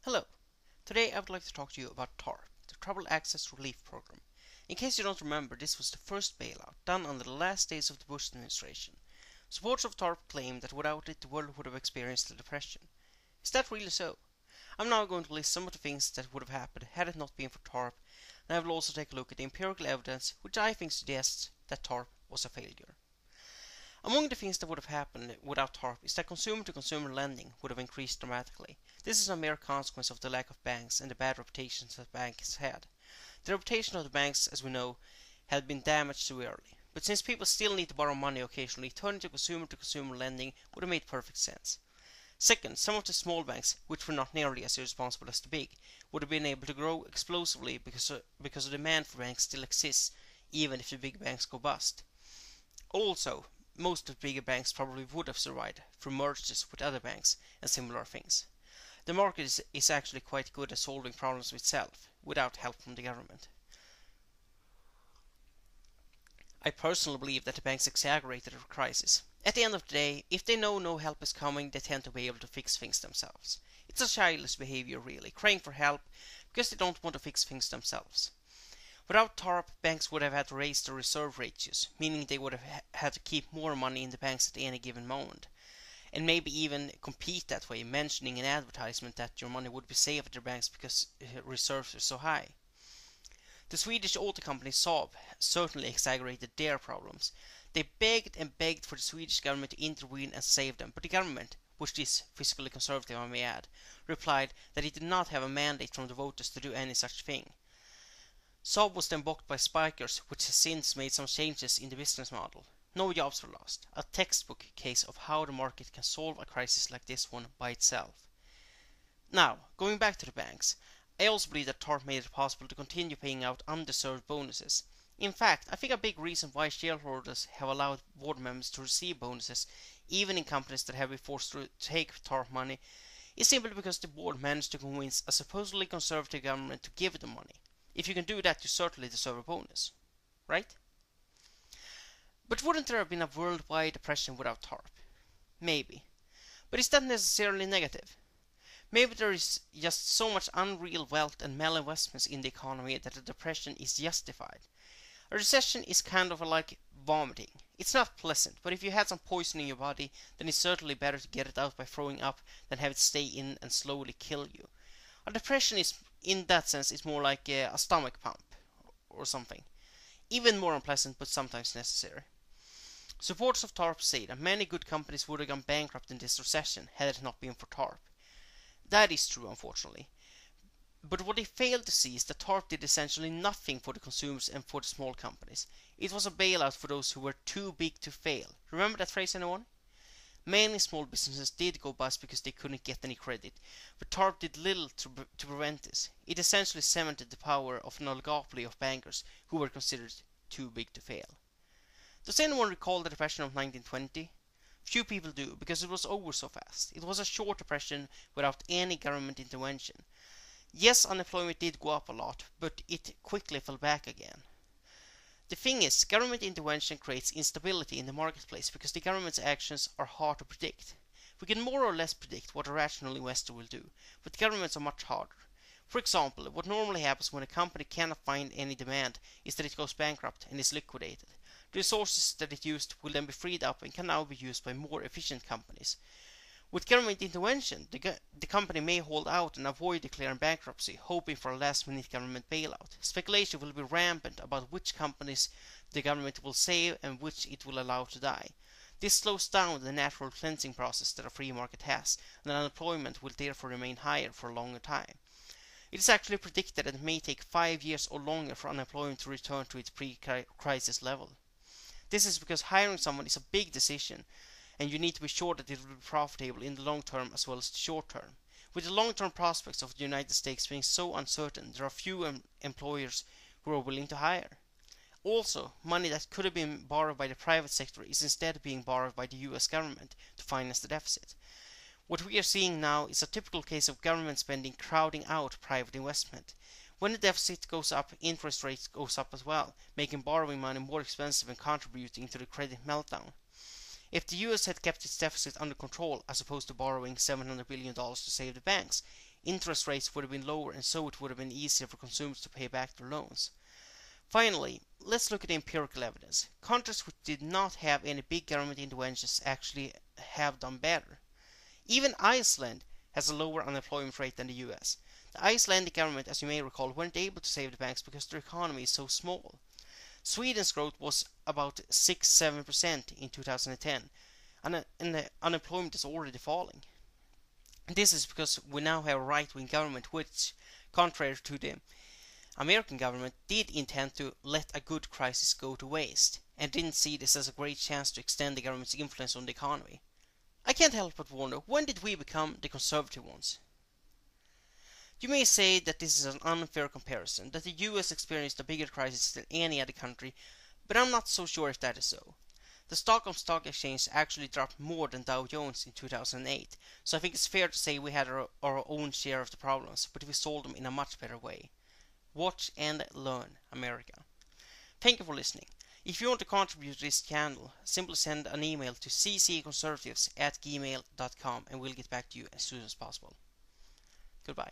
Hello. Today I would like to talk to you about TARP, the Troubled Access Relief Program. In case you don't remember, this was the first bailout done under the last days of the Bush administration. Supporters of TARP claim that without it the world would have experienced a depression. Is that really so? I'm now going to list some of the things that would have happened had it not been for TARP, and I will also take a look at the empirical evidence which I think suggests that TARP was a failure. Among the things that would have happened without TARP is that consumer-to-consumer lending would have increased dramatically. This is a mere consequence of the lack of banks and the bad reputations that banks had. The reputation of the banks, as we know, had been damaged severely. But since people still need to borrow money occasionally, turning to consumer lending would have made perfect sense. Second, some of the small banks, which were not nearly as irresponsible as the big, would have been able to grow explosively because the demand for banks still exists, even if the big banks go bust. Also, most of the bigger banks probably would have survived through mergers with other banks and similar things. The market is actually quite good at solving problems itself, without help from the government. I personally believe that the banks exaggerated the crisis. At the end of the day, if they know no help is coming, they tend to be able to fix things themselves. It's a childish behavior really, crying for help because they don't want to fix things themselves. Without TARP, banks would have had to raise their reserve ratios, meaning they would have had to keep more money in the banks at any given moment. And maybe even compete that way, mentioning in advertisement that your money would be safe at their banks because reserves are so high. The Swedish auto company Saab certainly exaggerated their problems. They begged and begged for the Swedish government to intervene and save them, but the government, which is fiscally conservative I may add, replied that it did not have a mandate from the voters to do any such thing. Saab was then bought by Spikers, which has since made some changes in the business model. No jobs were lost. A textbook case of how the market can solve a crisis like this one by itself. Now, going back to the banks, I also believe that TARP made it possible to continue paying out undeserved bonuses. In fact, I think a big reason why shareholders have allowed board members to receive bonuses, even in companies that have been forced to take TARP money, is simply because the board managed to convince a supposedly conservative government to give them money. If you can do that, you certainly deserve a bonus, right? But wouldn't there have been a worldwide depression without TARP? Maybe. But is that necessarily negative? Maybe there is just so much unreal wealth and malinvestments in the economy that a depression is justified. A recession is kind of like vomiting. It's not pleasant, but if you had some poison in your body, then it's certainly better to get it out by throwing up than have it stay in and slowly kill you. A depression is, in that sense, is more like a stomach pump or something. Even more unpleasant, but sometimes necessary. Supporters of TARP say that many good companies would have gone bankrupt in this recession had it not been for TARP. That is true, unfortunately. But what they fail to see is that TARP did essentially nothing for the consumers and for the small companies. It was a bailout for those who were too big to fail. Remember that phrase, anyone? Many small businesses did go bust because they couldn't get any credit, but TARP did little to prevent this. It essentially cemented the power of an oligopoly of bankers who were considered too big to fail. Does anyone recall the Depression of 1920? Few people do, because it was over so fast. It was a short depression without any government intervention. Yes, unemployment did go up a lot, but it quickly fell back again. The thing is, government intervention creates instability in the marketplace because the government's actions are hard to predict. We can more or less predict what a rational investor will do, but governments are much harder. For example, what normally happens when a company cannot find any demand is that it goes bankrupt and is liquidated. The resources that it used will then be freed up and can now be used by more efficient companies. With government intervention, the company may hold out and avoid declaring bankruptcy, hoping for a last-minute government bailout. Speculation will be rampant about which companies the government will save and which it will allow to die. This slows down the natural cleansing process that a free market has, and unemployment will therefore remain higher for a longer time. It is actually predicted that it may take 5 years or longer for unemployment to return to its pre-crisis level. This is because hiring someone is a big decision, and you need to be sure that it will be profitable in the long term as well as the short term. With the long-term prospects of the United States being so uncertain, there are few employers who are willing to hire. Also, money that could have been borrowed by the private sector is instead being borrowed by the US government to finance the deficit. What we are seeing now is a typical case of government spending crowding out private investment. When the deficit goes up, interest rates goes up as well, making borrowing money more expensive and contributing to the credit meltdown. If the US had kept its deficit under control as opposed to borrowing $700 billion to save the banks, interest rates would have been lower, and so it would have been easier for consumers to pay back their loans. Finally, let's look at the empirical evidence. Countries which did not have any big government interventions actually have done better. Even Iceland has a lower unemployment rate than the US. The Icelandic government, as you may recall, weren't able to save the banks because their economy is so small. Sweden's growth was about 6-7% in 2010, and the unemployment is already falling. This is because we now have a right-wing government which, contrary to the American government, did intend to let a good crisis go to waste, and didn't see this as a great chance to extend the government's influence on the economy. I can't help but wonder, when did we become the conservative ones? You may say that this is an unfair comparison, that the US experienced a bigger crisis than any other country, but I'm not so sure if that is so. The Stockholm Stock Exchange actually dropped more than Dow Jones in 2008, so I think it's fair to say we had our own share of the problems, but we solved them in a much better way. Watch and learn, America. Thank you for listening. If you want to contribute to this channel, simply send an email to CCConservatives@gmail.com and we'll get back to you as soon as possible. Goodbye.